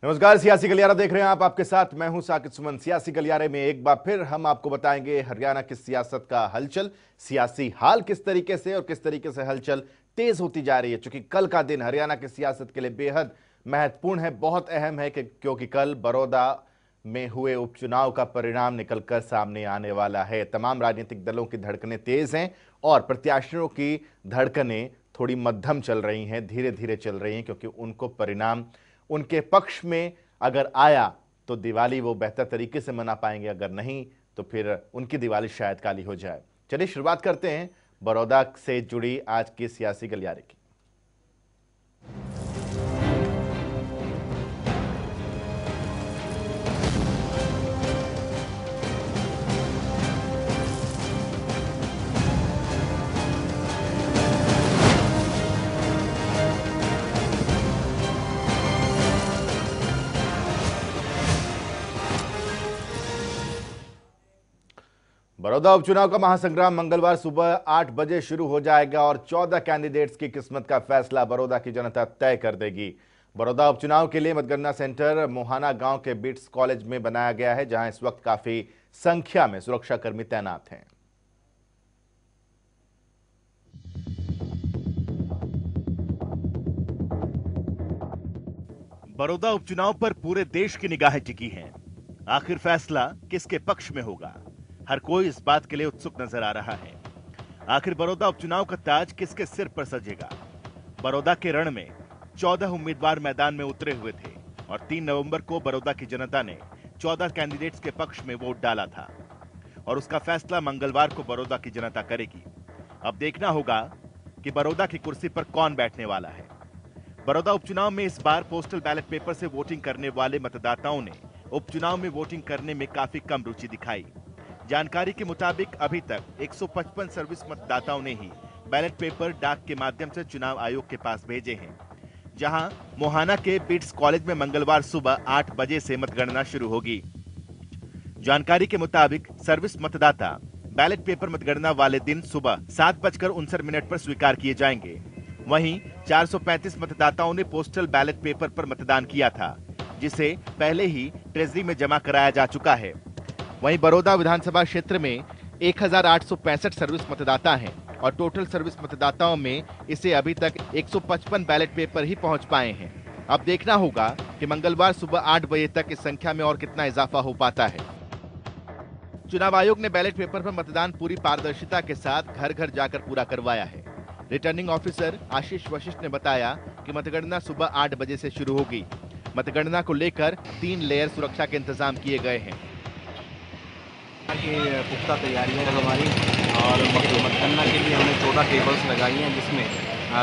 नमस्कार, सियासी गलियारा देख रहे हैं आप। आपके साथ मैं हूं साकिब सुमन। सियासी गलियारे में एक बार फिर हम आपको बताएंगे हरियाणा की सियासत का हलचल, सियासी हाल किस तरीके से और किस तरीके से हलचल तेज होती जा रही है। क्योंकि कल का दिन हरियाणा की सियासत के लिए बेहद महत्वपूर्ण है, बहुत अहम है क्योंकि कल बड़ौदा में हुए उपचुनाव का परिणाम निकलकर सामने आने वाला है। तमाम राजनीतिक दलों की धड़कनें तेज हैं और प्रत्याशियों की धड़कनें थोड़ी मध्यम चल रही हैं, धीरे धीरे चल रही हैं, क्योंकि उनको परिणाम उनके पक्ष में अगर आया तो दिवाली वो बेहतर तरीके से मना पाएंगे, अगर नहीं तो फिर उनकी दिवाली शायद काली हो जाए। चलिए शुरुआत करते हैं बड़ौदा से जुड़ी आज की सियासी गलियारे की। बड़ौदा उपचुनाव का महासंग्राम मंगलवार सुबह 8 बजे शुरू हो जाएगा और 14 कैंडिडेट्स की किस्मत का फैसला बड़ौदा की जनता तय कर देगी। बड़ौदा उपचुनाव के लिए मतगणना सेंटर मोहाना गांव के बिट्स कॉलेज में बनाया गया है, जहां इस वक्त काफी संख्या में सुरक्षाकर्मी तैनात हैं। बड़ौदा उपचुनाव पर पूरे देश की निगाहें टिकी हैं। आखिर फैसला किसके पक्ष में होगा, हर कोई इस बात के लिए उत्सुक नजर आ रहा है। आखिर बड़ौदा उपचुनाव का ताज किसके सिर पर सजेगा। बड़ौदा के रण में 14 उम्मीदवार मैदान में उतरे हुए थे और 3 नवंबर को बड़ौदा की जनता ने 14 कैंडिडेट्स के पक्ष में वोट डाला था और उसका फैसला मंगलवार को बड़ौदा की जनता करेगी। अब देखना होगा कि बड़ौदा की कुर्सी पर कौन बैठने वाला है। बड़ौदा उपचुनाव में इस बार पोस्टल बैलेट पेपर से वोटिंग करने वाले मतदाताओं ने उपचुनाव में वोटिंग करने में काफी कम रुचि दिखाई। जानकारी के मुताबिक अभी तक 155 सर्विस मतदाताओं ने ही बैलेट पेपर डाक के माध्यम से चुनाव आयोग के पास भेजे हैं, जहां मोहाना के बिट्स कॉलेज में मंगलवार सुबह 8 बजे से मतगणना शुरू होगी। जानकारी के मुताबिक सर्विस मतदाता बैलेट पेपर मतगणना वाले दिन सुबह 7:59 पर स्वीकार किए जाएंगे। वहीं 435 मतदाताओं ने पोस्टल बैलेट पेपर पर मतदान किया था, जिसे पहले ही ट्रेजरी में जमा कराया जा चुका है। वहीं बड़ौदा विधानसभा क्षेत्र में 1865 सर्विस मतदाता हैं और टोटल सर्विस मतदाताओं में इसे अभी तक 155 बैलेट पेपर ही पहुंच पाए हैं। अब देखना होगा कि मंगलवार सुबह 8 बजे तक इस संख्या में और कितना इजाफा हो पाता है। चुनाव आयोग ने बैलेट पेपर पर मतदान पूरी पारदर्शिता के साथ घर घर जाकर पूरा करवाया है। रिटर्निंग ऑफिसर आशीष वशिष्ठ ने बताया कि मतगणना सुबह 8 बजे से शुरू होगी। मतगणना को लेकर 3 लेयर सुरक्षा के इंतजाम किए गए हैं। पुख्ता तैयारियां हैं हमारी और मतगणना के लिए हमने 14 टेबल्स लगाई हैं, जिसमें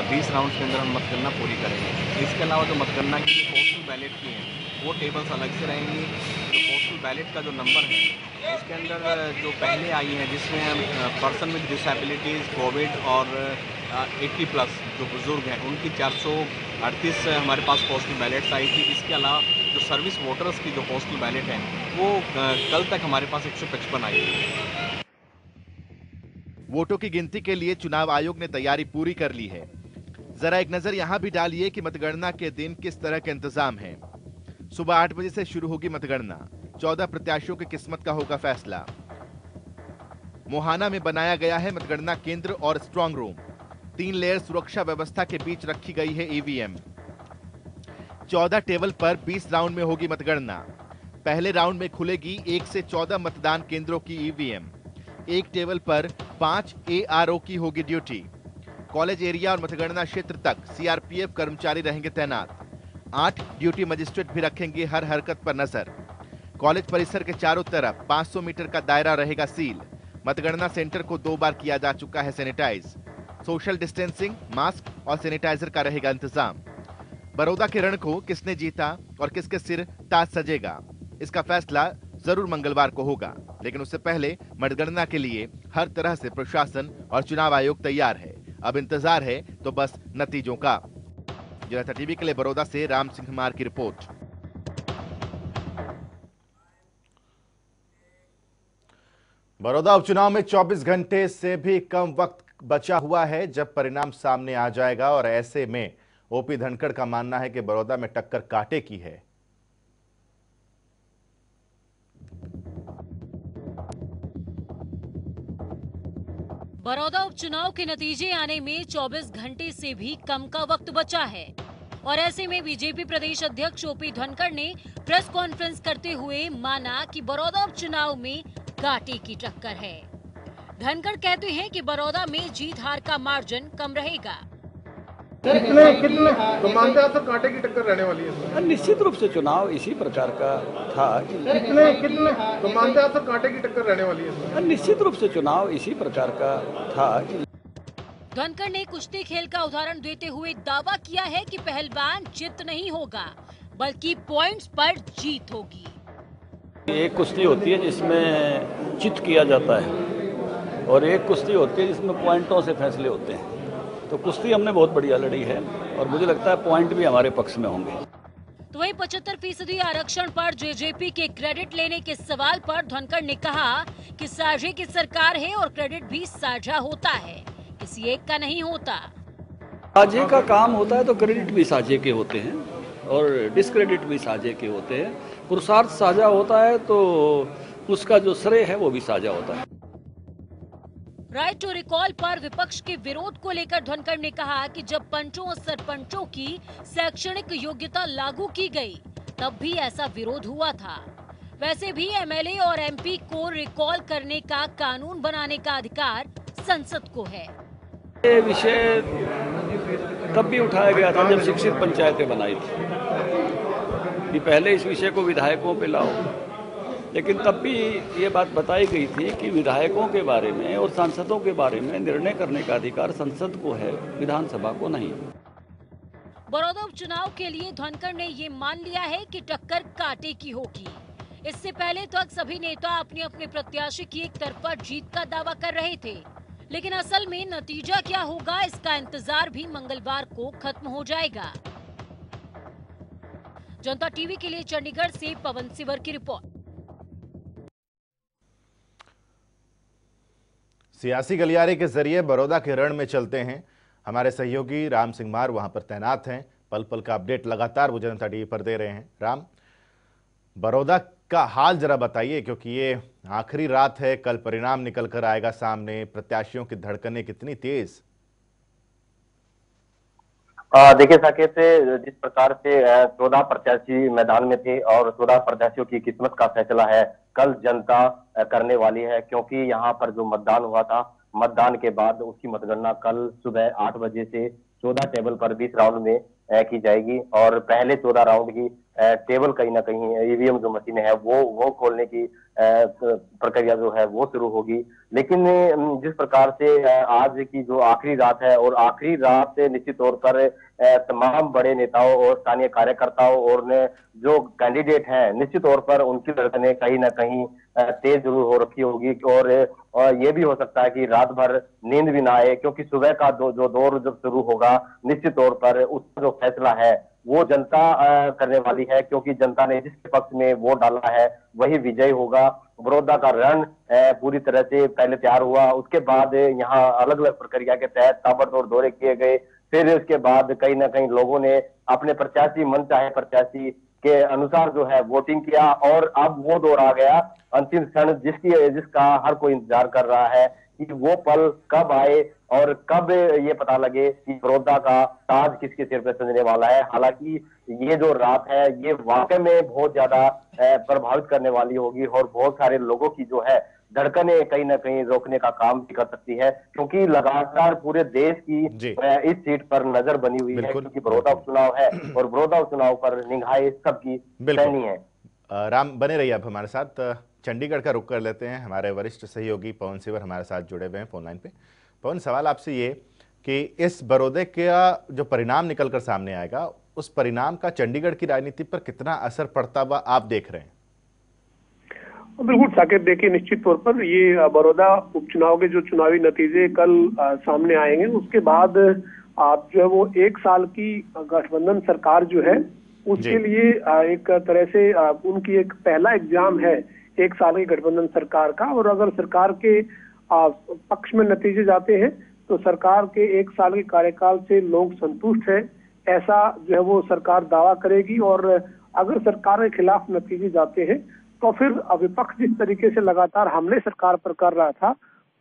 20 राउंड के अंदर हम मतगणना पूरी करेंगे। इसके अलावा जो मतगणना की पोस्टल बैलेट की हैं वो टेबल्स अलग से रहेंगी। जो पोस्टल बैलेट का जो नंबर है उसके अंदर जो पहले आई हैं, जिसमें पर्सन विद डिसेबिलिटीज़, कोविड और 80+ जो बुजुर्ग हैं उनकी 438 हमारे पास पोस्टल बैलेट्स आई थी। इसके अलावा जो सर्विस वोटर्स की जो पोस्टल बैलेट है वो कल तक हमारे पास 155 आई है। वोटों की गिनती के लिए चुनाव आयोग ने तैयारी पूरी कर ली है। जरा एक नजर यहां भी डालिए कि मतगणना के दिन किस तरह के इंतजाम हैं। सुबह 8 बजे से शुरू होगी मतगणना। 14 प्रत्याशियों की किस्मत का होगा फैसला। मोहाना में बनाया गया है मतगणना केंद्र और स्ट्रांग रूम। 3 लेयर सुरक्षा व्यवस्था के बीच रखी गई है ईवीएम। 14 टेबल पर 20 राउंड में होगी मतगणना। पहले राउंड में खुलेगी 1 से 14 मतदान केंद्रों की ईवीएम। एक टेबल पर 5 एआरओ की होगी ड्यूटी। कॉलेज एरिया और मतगणना क्षेत्र तक सीआरपीएफ कर्मचारी रहेंगे तैनात। 8 ड्यूटी मजिस्ट्रेट भी रखेंगे हर हरकत पर नजर। कॉलेज परिसर के चारों तरफ 500 मीटर का दायरा रहेगा सील। मतगणना सेंटर को 2 बार किया जा चुका है सैनिटाइज। सोशल डिस्टेंसिंग, मास्क और सैनिटाइजर का रहेगा इंतजाम। बड़ौदा के रण को किसने जीता और किसके सिर ताज सजेगा, इसका फैसला जरूर मंगलवार को होगा। लेकिन उससे पहले मतगणना के लिए हर तरह से प्रशासन और चुनाव आयोग तैयार है। अब इंतजार है तो बस नतीजों का। जनता टीवी के लिए बड़ौदा से राम सिंह मार की रिपोर्ट। बड़ौदा उपचुनाव में 24 घंटे से भी कम वक्त बचा हुआ है जब परिणाम सामने आ जाएगा और ऐसे में ओपी धनखड़ का मानना है कि बड़ौदा में टक्कर कांटे की है। बड़ौदा उपचुनाव के नतीजे आने में 24 घंटे से भी कम का वक्त बचा है और ऐसे में बीजेपी प्रदेश अध्यक्ष ओपी धनखड़ ने प्रेस कॉन्फ्रेंस करते हुए माना कि बड़ौदा उपचुनाव में कांटे की टक्कर है। धनखड़ कहते हैं कि बड़ौदा में जीत हार का मार्जिन कम रहेगा। कितने तो मानते हैं सर कांटे की टक्कर रहने वाली है? निश्चित रूप से चुनाव इसी प्रकार का था। कितने तो मानते हैं सर कांटे की टक्कर रहने वाली है? निश्चित रूप से चुनाव इसी प्रकार का था। धनखड़ ने कुश्ती खेल का उदाहरण देते हुए दावा किया है कि पहलवान जीत नहीं होगा बल्कि पॉइंट्स पर जीत होगी। एक कुश्ती होती है जिसमें चित किया जाता है और एक कुश्ती होती है जिसमें पॉइंटों से फैसले होते हैं। तो कुश्ती हमने बहुत बढ़िया लड़ी है और मुझे लगता है पॉइंट भी हमारे पक्ष में होंगे। तो वही 75% आरक्षण पर जेजेपी के क्रेडिट लेने के सवाल पर धनखड़ ने कहा कि साझे की सरकार है और क्रेडिट भी साझा होता है, किसी एक का नहीं होता। साझे का काम होता है तो क्रेडिट भी साझे के होते हैं और डिस्क्रेडिट भी साझे के होते हैं। पुरुषार्थ साझा होता है तो उसका जो श्रेय है वो भी साझा होता है। राइट टू रिकॉल पर विपक्ष के विरोध को लेकर धनखड़ ने कहा कि जब पंचों और सरपंचों की शैक्षणिक योग्यता लागू की गई तब भी ऐसा विरोध हुआ था। वैसे भी एमएलए और एमपी को रिकॉल करने का कानून बनाने का अधिकार संसद को है। ये विषय तब भी उठाया गया था जब शिक्षित पंचायतें बनाई थी कि पहले इस विषय को विधायकों पे लाओ, लेकिन तब भी ये बात बताई गई थी कि विधायकों के बारे में और सांसदों के बारे में निर्णय करने का अधिकार संसद को है, विधानसभा को नहीं। बड़ौदा उपचुनाव के लिए धनखड़ ने ये मान लिया है कि टक्कर कांटे की होगी। इससे पहले तक सभी नेता अपने अपने प्रत्याशी की एक तरफा जीत का दावा कर रहे थे, लेकिन असल में नतीजा क्या होगा इसका इंतजार भी मंगलवार को खत्म हो जाएगा। जनता टीवी के लिए चंडीगढ़ से पवन सिवर की रिपोर्ट। सियासी गलियारे के जरिए बड़ौदा के रण में चलते हैं हमारे सहयोगी राम सिंह मार, वहां पर तैनात हैं। पल पल का अपडेट लगातार वो जनता टीवी पर दे रहे हैं। राम, बड़ौदा का हाल जरा बताइए, क्योंकि ये आखिरी रात है, कल परिणाम निकल कर आएगा सामने। प्रत्याशियों की धड़कनें कितनी तेज? देखिए साकेत, जिस प्रकार से 14 प्रत्याशी मैदान में थे और 14 प्रत्याशियों की किस्मत का फैसला है कल जनता करने वाली है, क्योंकि यहाँ पर जो मतदान हुआ था, मतदान के बाद उसकी मतगणना कल सुबह 8 बजे से 14 टेबल पर 20 राउंड में की जाएगी और पहले 14 राउंड की टेबल कहीं ना कहीं ईवीएम जो मशीनें है वो खोलने की प्रक्रिया जो है वो शुरू होगी। लेकिन जिस प्रकार से आज की जो आखिरी रात है और आखिरी रात से निश्चित तौर पर तमाम बड़े नेताओं और स्थानीय कार्यकर्ताओं और जो कैंडिडेट हैं निश्चित तौर पर उनकी धड़कनें कहीं ना कहीं तेज जरूर हो रखी होगी और ये भी हो सकता है कि रात भर नींद भी ना आए, क्योंकि सुबह का जो दौर जब शुरू होगा निश्चित तौर पर उसका जो फैसला है वो जनता करने वाली है, क्योंकि जनता ने जिसके पक्ष में वोट डाला है वही विजय होगा। बड़ौदा का रण पूरी तरह से पहले तैयार हुआ, उसके बाद यहाँ अलग अलग प्रक्रिया के तहत ताबड़तोड़ दौरे किए गए, फिर उसके बाद कहीं ना कहीं लोगों ने अपने प्रत्याशी मन चाहे प्रत्याशी के अनुसार जो है वोटिंग किया और अब वो दौर आ गया अंतिम क्षण जिसका हर कोई इंतजार कर रहा है कि वो पल कब आए और कब ये पता लगे कि बड़ौदा का ताज किसके सिर पर सजने वाला है। हालांकि ये जो रात है ये वाकई में बहुत ज्यादा प्रभावित करने वाली होगी और बहुत सारे लोगों की जो है धड़कनें कहीं ना कहीं रोकने का काम भी कर सकती है, क्योंकि लगातार पूरे देश की इस सीट पर नजर बनी हुई है, क्योंकि बड़ौदा उपचुनाव है और बड़ौदा उपचुनाव पर निगाहें सबकी पैनी है। राम, बने रहिए आप हमारे साथ। चंडीगढ़ का रुख कर लेते हैं। हमारे वरिष्ठ सहयोगी पवन सिवर हमारे साथ जुड़े हुए हैं फोन लाइन पे। पवन, सवाल आपसे ये कि इस बड़ौदे का जो परिणाम निकल कर सामने आएगा उस परिणाम का चंडीगढ़ की राजनीति पर कितना असर पड़ता हुआ आप देख रहे हैं? बिल्कुल साकेत, देखिए निश्चित तौर पर ये बड़ौदा उपचुनाव के जो चुनावी नतीजे कल सामने आएंगे उसके बाद आप जो है वो 1 साल की गठबंधन सरकार जो है उसके लिए एक तरह से उनकी एक पहला एग्जाम है 1 साल की गठबंधन सरकार का। और अगर सरकार के पक्ष में नतीजे जाते हैं तो सरकार के 1 साल के कार्यकाल से लोग संतुष्ट है, ऐसा जो है वो सरकार दावा करेगी। और अगर सरकार के खिलाफ नतीजे जाते हैं तो फिर विपक्ष जिस तरीके से लगातार हमले सरकार पर कर रहा था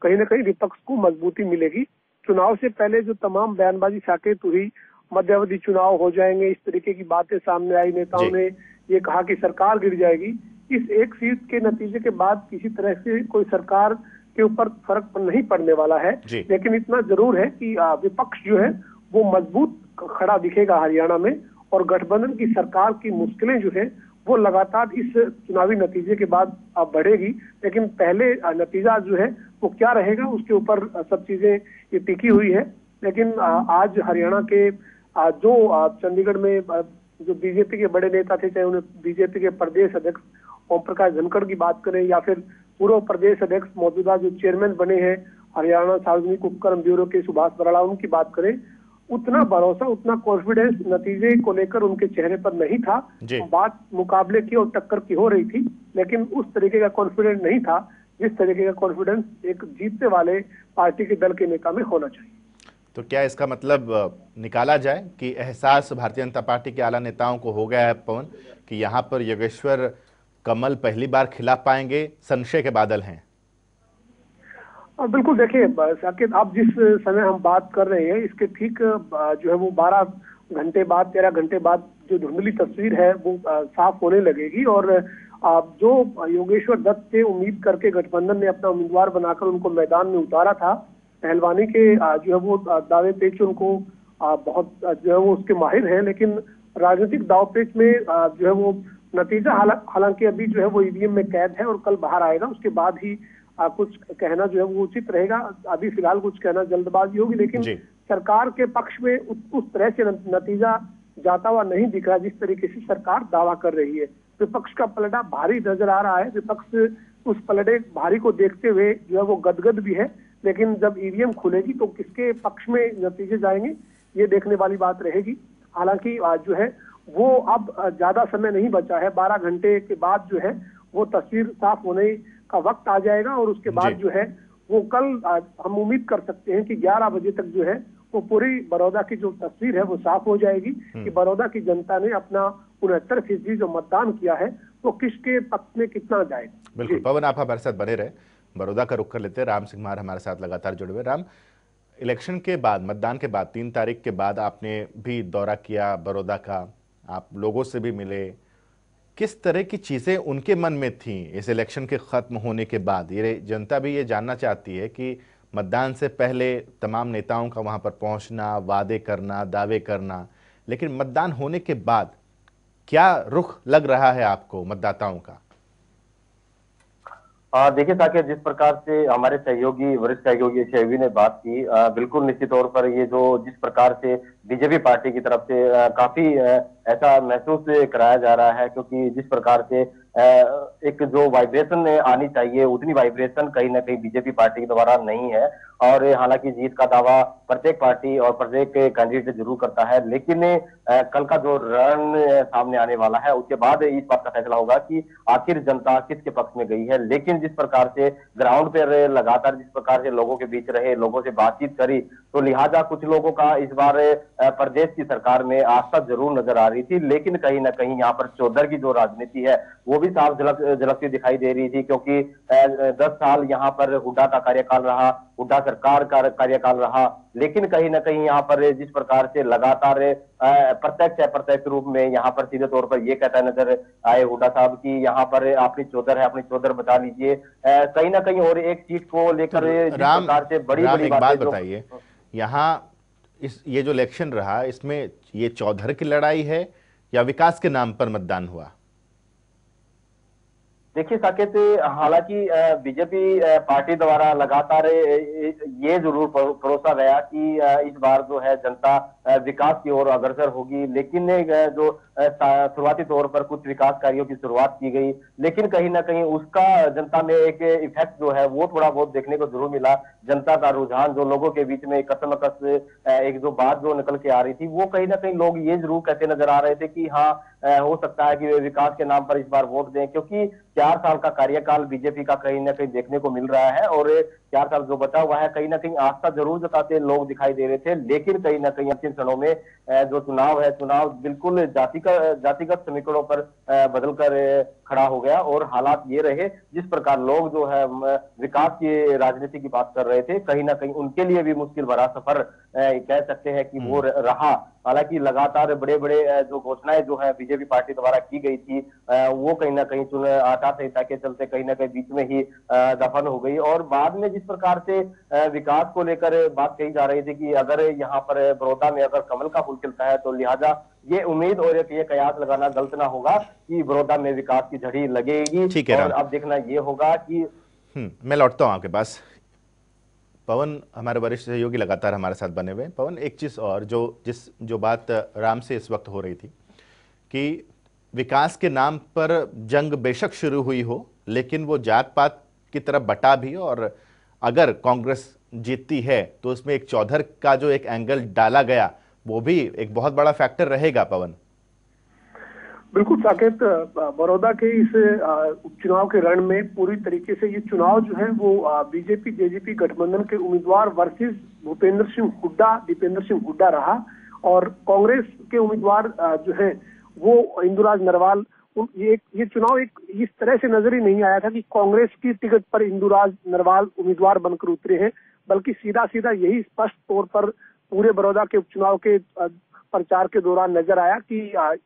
कहीं ना कहीं विपक्ष को मजबूती मिलेगी। चुनाव से पहले जो तमाम बयानबाजी साकेत हुई, मध्यावधि चुनाव हो जाएंगे, इस तरीके की बातें सामने आई, नेताओं ने ये कहा कि सरकार गिर जाएगी। इस एक सीट के नतीजे के बाद किसी तरह से कोई सरकार के ऊपर फर्क नहीं पड़ने वाला है, लेकिन इतना जरूर है कि विपक्ष जो है वो मजबूत खड़ा दिखेगा हरियाणा में, और गठबंधन की सरकार की मुश्किलें जो है वो लगातार इस चुनावी नतीजे के बाद बढ़ेगी। लेकिन पहले नतीजा जो है वो क्या रहेगा उसके ऊपर सब चीजें ये टिकी हुई है। लेकिन आज हरियाणा के जो चंडीगढ़ में जो बीजेपी के बड़े नेता थे, चाहे उन्हें बीजेपी के प्रदेश अध्यक्ष ओम प्रकाश धनखड़ की बात करें या फिर पूर्व प्रदेश अध्यक्ष मौजूदा जो चेयरमैन बने हैं हरियाणा सार्वजनिक उपक्रम ब्यूरो के सुभाष बराड़ा, उनकी बात करें, उतना भरोसा, उतना कॉन्फिडेंस नतीजे को लेकर उनके चेहरे पर नहीं था। बात मुकाबले की और टक्कर की हो रही थी, लेकिन उस तरीके का कॉन्फिडेंस नहीं था जिस तरीके का कॉन्फिडेंस एक जीतने वाले पार्टी के दल के नेता में होना चाहिए। तो क्या इसका मतलब निकाला जाए कि एहसास भारतीय जनता पार्टी के आला नेताओं को हो गया है पवन, कि यहाँ पर योगेश्वर कमल पहली बार खिला पाएंगे, संशय के बादल हैं? बिल्कुल, देखिए साकेत, आप जिस समय हम बात कर रहे हैं इसके ठीक जो है वो 12 घंटे बाद, 13 घंटे बाद जो धुंधली तस्वीर है वो साफ होने लगेगी। और जो योगेश्वर दत्त से उम्मीद करके गठबंधन ने अपना उम्मीदवार बनाकर उनको मैदान में उतारा था, पहलवानी के जो है वो दावे पेच उनको बहुत जो है वो उसके माहिर हैं, लेकिन राजनीतिक दाव पेच में जो है वो नतीजा हालांकि अभी जो है वो ईवीएम में कैद है और कल बाहर आएगा, उसके बाद ही कुछ कहना जो है वो उचित रहेगा। अभी फिलहाल कुछ कहना जल्दबाजी होगी, लेकिन सरकार के पक्ष में उस तरह से नतीजा जाता हुआ नहीं दिख रहा जिस तरीके से सरकार दावा कर रही है। विपक्ष का पलड़ा भारी नजर आ रहा है, विपक्ष उस पलड़े भारी को देखते हुए जो है वो गदगद भी है, लेकिन जब ईवीएम खुलेगी तो किसके पक्ष में नतीजे जाएंगे ये देखने वाली बात रहेगी। हालांकि जो है वो अब ज्यादा समय नहीं बचा है, 12 घंटे के बाद जो है वो तस्वीर साफ होने का वक्त आ जाएगा और उसके बाद जो है वो कल हम उम्मीद कर सकते हैं कि 11 बजे तक जो है वो पूरी बड़ौदा की जो तस्वीर है वो साफ हो जाएगी कि बड़ौदा की जनता ने अपना 69% जो मतदान किया है वो किसके पक्ष में कितना जाएगा। बिल्कुल पवन, आप हमारे साथ बने रहे। बड़ौदा का रुख कर लेते हैं, राम सिंह मार हमारे साथ लगातार जुड़े हुए। राम, इलेक्शन के बाद, मतदान के बाद 3 तारीख के बाद आपने भी दौरा किया बड़ौदा का, आप लोगों से भी मिले, किस तरह की चीजें उनके मन में थी इस इलेक्शन के खत्म होने के बाद? ये जनता भी ये जानना चाहती है कि मतदान से पहले तमाम नेताओं का वहां पर पहुंचना, वादे करना, दावे करना, लेकिन मतदान होने के बाद क्या रुख लग रहा है आपको मतदाताओं का? देखिए साकेत, जिस प्रकार से हमारे सहयोगी, वरिष्ठ सहयोगी शेवी ने बात की, बिल्कुल निश्चित तौर पर ये जो जिस प्रकार से बीजेपी पार्टी की तरफ से काफी ऐसा महसूस कराया जा रहा है, क्योंकि जिस प्रकार से एक जो वाइब्रेशन आनी चाहिए उतनी वाइब्रेशन कहीं ना कहीं बीजेपी पार्टी के द्वारा नहीं है। और हालांकि जीत का दावा प्रत्येक पार्टी और प्रत्येक कैंडिडेट जरूर करता है, लेकिन कल का जो रण सामने आने वाला है उसके बाद इस बात का फैसला होगा कि आखिर जनता किसके पक्ष में गई है। लेकिन जिस प्रकार से ग्राउंड पर लगातार जिस प्रकार से लोगों के बीच रहे, लोगों से बातचीत करी, तो लिहाजा कुछ लोगों का इस बार प्रदेश की सरकार में आस्था जरूर नजर आ रही थी, लेकिन कहीं ना कहीं यहाँ पर चौधर की जो राजनीति है वो भी साफ झलकती दिखाई दे रही थी, क्योंकि 10 साल यहाँ पर हुड्डा का कार्यकाल रहा, हुड्डा सरकार का कार्यकाल रहा, लेकिन कहीं ना कहीं यहाँ पर जिस प्रकार से लगातार प्रत्यक्ष अप्रत्यक्ष रूप में यहाँ पर सीधे तौर पर ये कहता नजर आए हुड्डा साहब की यहाँ पर अपनी चौधर है, अपनी चौधर बचा लीजिए, कहीं ना कहीं और एक सीट को लेकर जिस प्रकार से बड़ी बात बताइए, यहाँ ये जो इलेक्शन रहा इसमें ये चौधर की लड़ाई है या विकास के नाम पर मतदान हुआ? देखिए साकेत, हालांकि बीजेपी पार्टी द्वारा लगातार ये जरूर परोसा गया कि इस बार जो है जनता विकास की ओर अग्रसर होगी, लेकिन जो शुरुआती तौर पर कुछ विकास कार्यों की शुरुआत की गई, लेकिन कहीं ना कहीं उसका जनता में एक इफेक्ट जो है वो थोड़ा बहुत देखने को जरूर मिला। जनता का रुझान, जो लोगों के बीच में कसमकस एक जो बात जो निकल के आ रही थी, वो कहीं ना कहीं लोग ये जरूर कहते नजर आ रहे थे कि हाँ हो सकता है कि वे विकास के नाम पर इस बार वोट दें, क्योंकि 4 साल का कार्यकाल बीजेपी का कहीं ना कहीं देखने को मिल रहा है और 4 साल जो बचा हुआ है कहीं ना कहीं आस्था जरूर जताते लोग दिखाई दे रहे थे, लेकिन कहीं ना कहीं अंतिम क्षणों में जो चुनाव है, चुनाव बिल्कुल जातिगत समीकरणों पर बदलकर खड़ा हो गया और हालात ये रहे जिस प्रकार लोग जो है विकास की राजनीति की बात कर रहे थे, कहीं ना कहीं उनके लिए भी मुश्किल भरा सफर कह सकते हैं कि वो रहा। हालांकि लगातार बड़े बड़े जो घोषणाएं जो है बीजेपी पार्टी द्वारा की गई थी वो कहीं ना कहीं आचार संहिता के चलते कहीं ना कहीं बीच में ही दफन हो गई और बाद में जिस प्रकार से विकास को लेकर बात कही जा रही थी कि अगर यहाँ पर बड़ौदा में अगर कमल का फूल खिलता है तो लिहाजा ये उम्मीद और ये कयास लगाना गलत ना होगा कि बड़ौदा में विकास की झड़ी लगेगी। ठीक है, और अब देखना ये होगा कि मैं लौटता हूं आपके पास। पवन हमारे वरिष्ठ सहयोगी लगातार हमारे साथ बने हुए। पवन, एक चीज और जो बात राम से इस वक्त हो रही थी कि विकास के नाम पर जंग बेशक शुरू हुई हो, लेकिन वो जात पात की तरफ बटा भी, और अगर कांग्रेस जीतती है तो उसमें एक चौधर का जो एक एंगल डाला गया वो भी एक बहुत बड़ा फैक्टर रहेगा। पवन, बिल्कुल साकेत, बड़ौदा के इस उपचुनाव के रण में पूरी तरीके से ये चुनाव जो है वो बीजेपी जेजेपी गठबंधन के उम्मीदवार वर्सेस भूपेंद्र सिंह हुड्डा, दीपेंद्र सिंह हुड्डा रहा। और कांग्रेस के उम्मीदवार जो है वो इंदुराज नरवाल, ये चुनाव एक इस तरह से नजर ही नहीं आया था कि कांग्रेस की टिकट पर इंदुराज नरवाल उम्मीदवार बनकर उतरे हैं, बल्कि सीधा सीधा यही स्पष्ट तौर पर पूरे बड़ौदा के उपचुनाव के प्रचार के दौरान नजर आया कि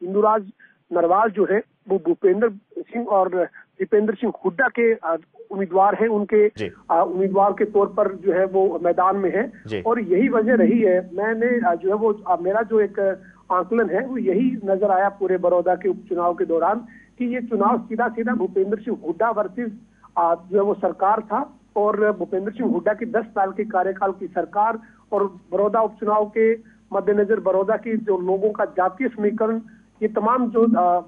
इंदुराज नरवाल जो है वो भूपेंद्र सिंह और दीपेंद्र सिंह हुड्डा के उम्मीदवार हैं, उनके उम्मीदवार के तौर पर जो है वो मैदान में है। और यही वजह रही है, मैंने जो है वो मेरा जो एक आकलन है वो यही नजर आया पूरे बड़ौदा के उपचुनाव के दौरान कि ये चुनाव सीधा सीधा भूपेंद्र सिंह हुड्डा वर्सेस जो है वो सरकार था। और भूपेंद्र सिंह हुड्डा की 10 साल के कार्यकाल की सरकार और बड़ौदा उपचुनाव के मद्देनजर बड़ौदा की जो लोगों का जातीय समीकरण, ये तमाम जो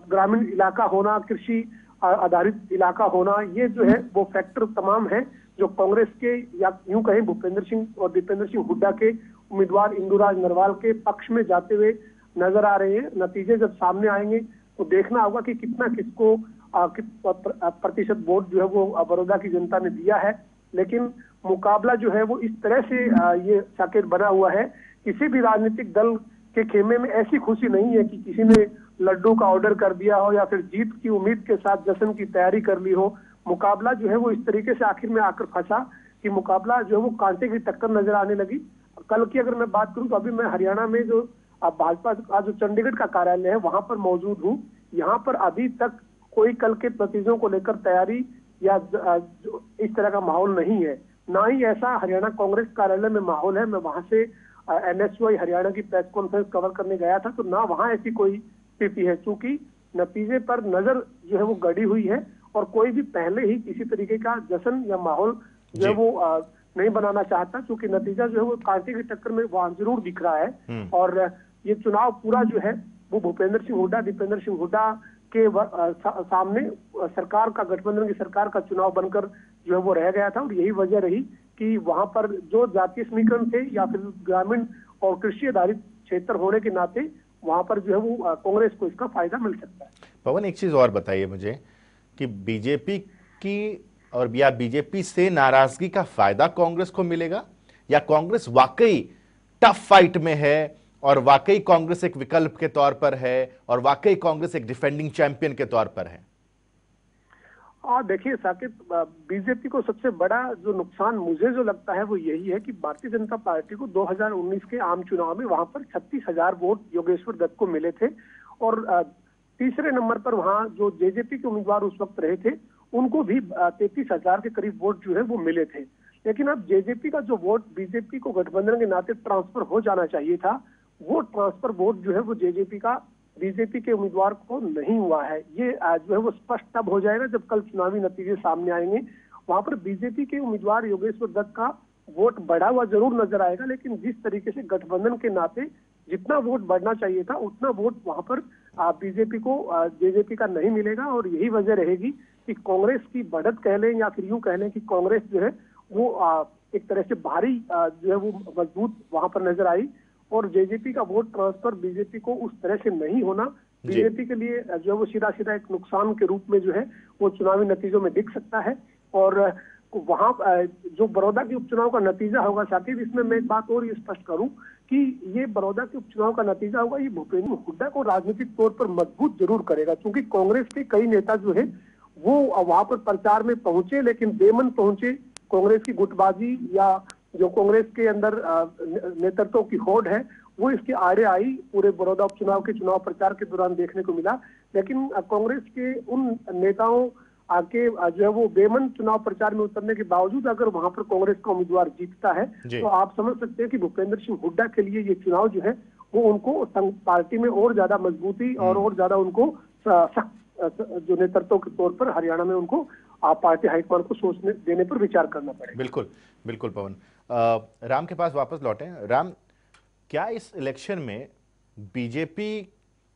ग्रामीण इलाका होना, कृषि आधारित इलाका होना, ये जो है वो फैक्टर तमाम है जो कांग्रेस के या यूं कहें भूपेंद्र सिंह और दीपेंद्र सिंह हुड्डा के उम्मीदवार इंदुराज नरवाल के पक्ष में जाते हुए नजर आ रहे हैं। नतीजे जब सामने आएंगे तो देखना होगा कि कितना किसको प्रतिशत वोट जो है वो बड़ौदा की जनता ने दिया है। लेकिन मुकाबला जो है वो इस तरह से ये साकेत बना हुआ है, किसी भी राजनीतिक दल के खेमे में ऐसी खुशी नहीं है कि किसी ने लड्डू का ऑर्डर कर दिया हो या फिर जीत की उम्मीद के साथ जश्न की तैयारी कर ली हो। मुकाबला जो है वो इस तरीके से आखिर में आकर फंसा कि मुकाबला जो है वो कांटे की टक्कर नजर आने लगी। कल की अगर मैं बात करूं तो अभी मैं हरियाणा में जो भाजपा का जो चंडीगढ़ का कार्यालय है वहां पर मौजूद हूं। यहाँ पर अभी तक कोई कल के नतीजों को लेकर तैयारी या इस तरह का माहौल नहीं है, ना ही ऐसा हरियाणा कांग्रेस कार्यालय में माहौल है। मैं वहां से NSUI हरियाणा की प्रेस कॉन्फ्रेंस कवर करने गया था तो ना वहां ऐसी कोई स्थिति है, क्योंकि नतीजे पर नजर जो है वो गड़ी हुई है और कोई भी पहले ही किसी तरीके का जश्न या माहौल जो है वो नहीं बनाना चाहता, क्योंकि नतीजा जो है वो कांटे की टक्कर में वहां जरूर दिख रहा है। और ये चुनाव पूरा जो है वो भूपेंद्र सिंह हुड्डा, दीपेंद्र सिंह हुड्डा के सामने सरकार का, गठबंधन की सरकार का चुनाव बनकर जो है वो रह गया था। और यही वजह रही कि वहां पर जो जातीय समीकरण थे या फिर ग्रामीण और कृषि आधारित क्षेत्र होने के नाते वहां पर जो है वो कांग्रेस को इसका फायदा मिल सकता है। पवन, एक चीज और बताइए मुझे कि बीजेपी की और या बीजेपी से नाराजगी का फायदा कांग्रेस को मिलेगा या कांग्रेस वाकई टफ फाइट में है और वाकई कांग्रेस एक विकल्प के तौर पर है और वाकई कांग्रेस एक डिफेंडिंग चैंपियन के तौर पर है? देखिए साकिब, बीजेपी को सबसे बड़ा जो नुकसान मुझे जो लगता है वो यही है कि भारतीय जनता पार्टी को 2019 के आम चुनाव में वहां पर 36,000 वोट योगेश्वर दत्त को मिले थे और तीसरे नंबर पर वहां जो जेजेपी के उम्मीदवार उस वक्त रहे थे उनको भी 33,000 के करीब वोट जो है वो मिले थे। लेकिन अब जेजेपी का जो वोट बीजेपी को गठबंधन के नाते ट्रांसफर हो जाना चाहिए था, वो ट्रांसफर वोट जो है वो जेजेपी का बीजेपी के उम्मीदवार को नहीं हुआ है। ये जो है वो स्पष्ट तब हो जाएगा जब कल चुनावी नतीजे सामने आएंगे। वहां पर बीजेपी के उम्मीदवार योगेश्वर दत्त का वोट बढ़ा हुआ जरूर नजर आएगा, लेकिन जिस तरीके से गठबंधन के नाते जितना वोट बढ़ना चाहिए था उतना वोट वहां पर बीजेपी को जेजेपी का नहीं मिलेगा। और यही वजह रहेगी कि कांग्रेस की बढ़त कह लें या फिर यूं कह लें कि कांग्रेस जो है वो एक तरह से भारी जो है वो मजबूत वहां पर नजर आई और जेजेपी का वोट ट्रांसफर बीजेपी को उस तरह से नहीं होना बीजेपी के लिए जो है वो सीधा सीधा एक नुकसान के रूप में जो है वो चुनावी नतीजों में दिख सकता है। और वहां जो बड़ौदा के उपचुनाव का नतीजा होगा, साकिब, इसमें मैं एक बात और ये स्पष्ट करूं कि ये बड़ौदा के उपचुनाव का नतीजा होगा, ये भूपेंद्र हुड्डा को राजनीतिक तौर पर मजबूत जरूर करेगा, क्योंकि कांग्रेस के कई नेता जो है वो वहां पर प्रचार में पहुंचे लेकिन बेमन पहुंचे। कांग्रेस की गुटबाजी या जो कांग्रेस के अंदर नेतृत्व की होड़ है वो इसके आड़े आई, पूरे बड़ौदा उपचुनाव के चुनाव प्रचार के दौरान देखने को मिला। लेकिन कांग्रेस के उन नेताओं आके जो है वो बेमन चुनाव प्रचार में उतरने के बावजूद अगर वहां पर कांग्रेस का उम्मीदवार जीतता है तो आप समझ सकते हैं कि भूपेंद्र सिंह हुड्डा के लिए ये चुनाव जो है वो उनको पार्टी में और ज्यादा मजबूती और ज्यादा उनको सख्त जो नेतृत्व के तौर पर हरियाणा में उनको पार्टी हाईकमान को सोचने देने पर विचार करना पड़ेगा। बिल्कुल बिल्कुल पवन। राम के पास वापस लौटे। राम, क्या इस इलेक्शन में बीजेपी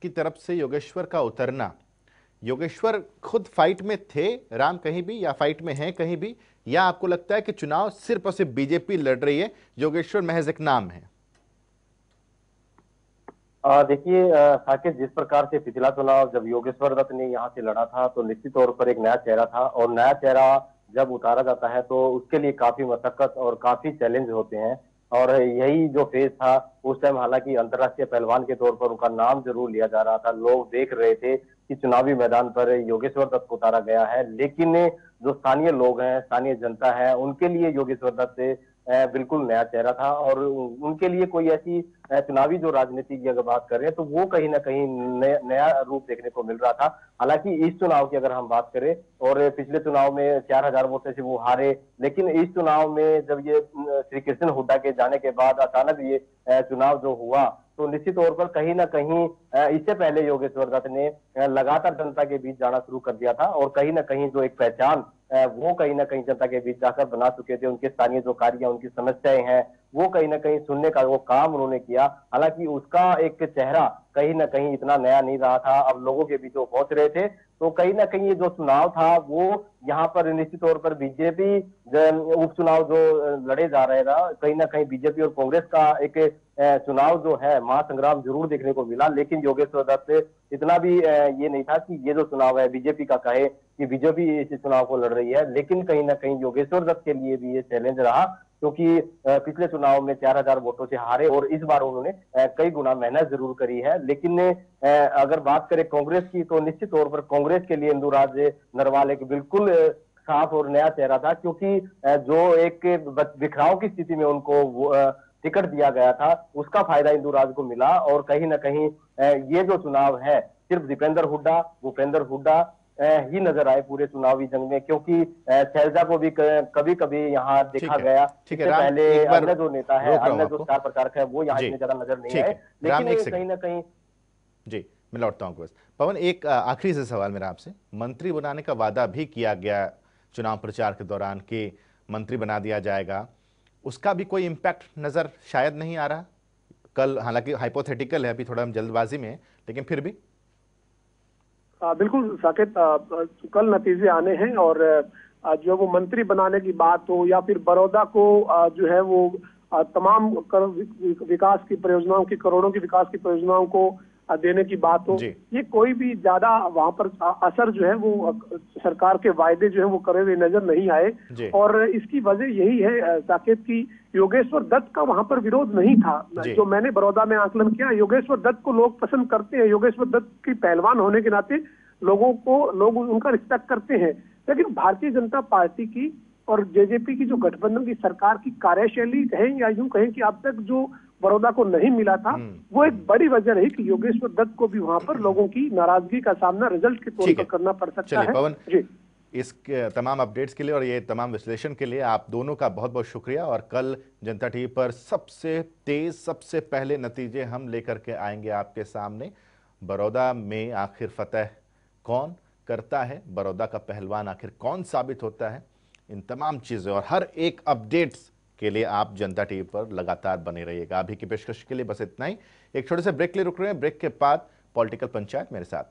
की तरफ से योगेश्वर का उतरना, योगेश्वर खुद फाइट में थे राम कहीं भी, या फाइट में हैं कहीं भी, या आपको लगता है कि चुनाव सिर्फ और सिर्फ बीजेपी लड़ रही है, योगेश्वर महज एक नाम है? देखिए साकिब, जिस प्रकार से पिछला चुनाव जब योगेश्वर दत्त ने यहाँ से लड़ा था तो निश्चित तौर पर एक नया चेहरा था, और नया चेहरा जब उतारा जाता है तो उसके लिए काफी मशक्कत और काफी चैलेंज होते हैं। और यही जो फेज था उस टाइम, हालांकि अंतर्राष्ट्रीय पहलवान के तौर पर उनका नाम जरूर लिया जा रहा था, लोग देख रहे थे कि चुनावी मैदान पर योगेश्वर दत्त को उतारा गया है, लेकिन जो स्थानीय लोग हैं, स्थानीय जनता है, उनके लिए योगेश्वर दत्त बिल्कुल नया चेहरा था। और उनके लिए कोई ऐसी चुनावी जो राजनीति की अगर बात करें तो वो कहीं ना कहीं नया रूप देखने को मिल रहा था। हालांकि इस चुनाव की अगर हम बात करें, और पिछले चुनाव में 4000 वोटों से वो हारे, लेकिन इस चुनाव में जब ये श्री कृष्ण हुड्डा के जाने के बाद अचानक ये चुनाव जो हुआ तो निश्चित तौर पर कहीं ना कहीं इससे पहले योगेश्वर दत्त ने लगातार जनता के बीच जाना शुरू कर दिया था, और कहीं ना कहीं जो एक पहचान वो कहीं ना कहीं जनता के बीच जाकर बना चुके थे। उनके स्थानीय जो कार्य, उनकी समस्याएं हैं, वो कहीं ना कहीं सुनने का वो काम उन्होंने किया। हालांकि उसका एक चेहरा कहीं ना कहीं इतना नया नहीं रहा था, अब लोगों के बीच वो पहुंच रहे थे, तो कहीं ना कहीं ये जो चुनाव था वो यहाँ पर निश्चित तौर पर बीजेपी उपचुनाव जो लड़े जा रहे था, कहीं ना कहीं बीजेपी और कांग्रेस का एक चुनाव जो है महासंग्राम जरूर देखने को मिला। लेकिन योगेश्वर दत्त इतना भी ये नहीं था कि ये जो चुनाव है बीजेपी का कहे कि बीजेपी इस चुनाव को लड़ रही है, लेकिन कहीं ना कहीं योगेश्वर दत्त के लिए भी ये चैलेंज रहा, क्योंकि पिछले चुनाव में 4000 वोटों से हारे और इस बार उन्होंने कई गुना मेहनत जरूर करी है। लेकिन अगर बात करें कांग्रेस की तो निश्चित तौर पर कांग्रेस के लिए इंदुराज नरवाल एक बिल्कुल साफ और नया चेहरा था, क्योंकि जो एक बिखराव की स्थिति में उनको टिकट दिया गया था उसका फायदा इंदुराज को मिला। और कहीं ना कहीं ये जो चुनाव है सिर्फ भूपेंद्र हुड्डा ही नजर आए पूरे चुनावी जंग में, क्योंकि शैलजा को भी कभी कभी यहाँ देखा गया। ठीक है, पहले अन्य जो नेता है, अन्य जो स्टार प्रचारक है वो यहाँ इतने ज्यादा नजर नहीं आए, लेकिन कहीं ना कहीं। जी, मैं लौटता हूँ। पवन, एक आखिरी से सवाल मेरा आपसे, मंत्री बनाने का वादा भी किया गया चुनाव प्रचार के दौरान कि मंत्री बना दिया जाएगा, उसका भी कोई इम्पैक्ट नजर शायद नहीं आ रहा कल? हालांकि हाइपोथेटिकल है, अभी थोड़ा हम जल्दबाजी में है, लेकिन फिर भी। बिल्कुल साकेत, कल नतीजे आने हैं, और जो है वो मंत्री बनाने की बात हो या फिर बड़ौदा को जो है वो तमाम विकास की परियोजनाओं की, करोड़ों की विकास की परियोजनाओं को देने की बात हो, ये कोई भी ज्यादा वहां पर असर जो है वो सरकार के वायदे जो है वो करे हुए नजर नहीं आए। और इसकी वजह यही है साकेत की योगेश्वर दत्त का वहां पर विरोध नहीं था। जो मैंने बड़ौदा में आकलन किया, योगेश्वर दत्त को लोग पसंद करते हैं, योगेश्वर दत्त की पहलवान होने के नाते लोग उनका रिस्पेक्ट करते हैं। लेकिन भारतीय जनता पार्टी की और जेजेपी की जो गठबंधन की सरकार की कार्यशैली कहें या यूं कहें कि अब तक जो बड़ौदा को नहीं मिला था, वो एक बड़ी वजह रही कि योगेश्वर दत्त को भी वहां पर लोगों की नाराजगी का सामना रिजल्ट के तौर पर करना पड़ सकता है। पवन, इस तमाम अपडेट्स के लिए और ये तमाम विश्लेषण के लिए आप दोनों का बहुत बहुत शुक्रिया। और कल जनता टीवी पर सबसे तेज, सबसे पहले नतीजे हम लेकर के आएंगे आपके सामने। बड़ौदा में आखिर फतह कौन करता है, बड़ौदा का पहलवान आखिर कौन साबित होता है, इन तमाम चीज़ें और हर एक अपडेट्स के लिए आप जनता टीवी पर लगातार बने रहिएगा। अभी की पेशकश के लिए बस इतना ही। एक छोटे से ब्रेक के लिए रुक रहे हैं, ब्रेक के बाद पॉलिटिकल पंचायत मेरे साथ।